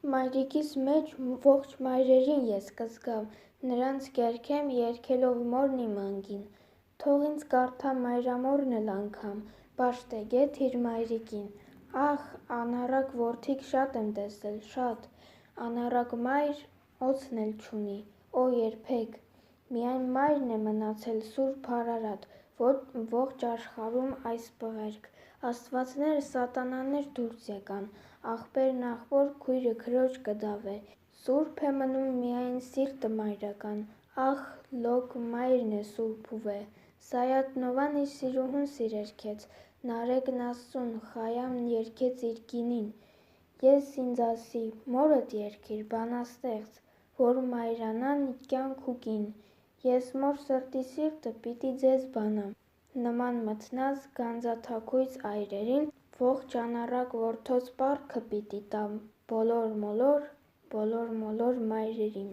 Մայրիկիս մեջ ողջ մայրերին ես կզգամ, նրանց կերքեմ երգելով մորն իմ անգին, թող ինձ կարդա մայրամորն էլ անգամ, բաշտեգետ իր մայրիկին, ախ, անառակ որդիք շատ եմ տեսել, շատ, անառակ մայր օձն էլ չունի, օ երբեք, միայն մայրն է մնացել սուրբ Արարատ, ողջ աշխարհում այս պղերք, աստվածները սատանաներ դուրս եկան, ախպերն ախպոր քույրը քրոջ կդավե, սուրբ է մնում միայն սիրտը մայրական, ախ, լոկ մայրն է սուրբ ու վե, Սայաթ-Նովան իր սիրուհուն սիրեր քեզ, Նարեկն Աստծուն, Խայամն երգեց իր կինին, ես ինձ ասի, մորդ երգիր, բանաստեղծ, որ մայրանան կյանք ու կին, ես մոր սրտի սիրտը պիտի ձեզ բանամ, նման մթնած գանձաթաքույց այրերին, ողջ անառակ որդոց պառքը պիտի տամ բոլոր մոլոր մայրերին։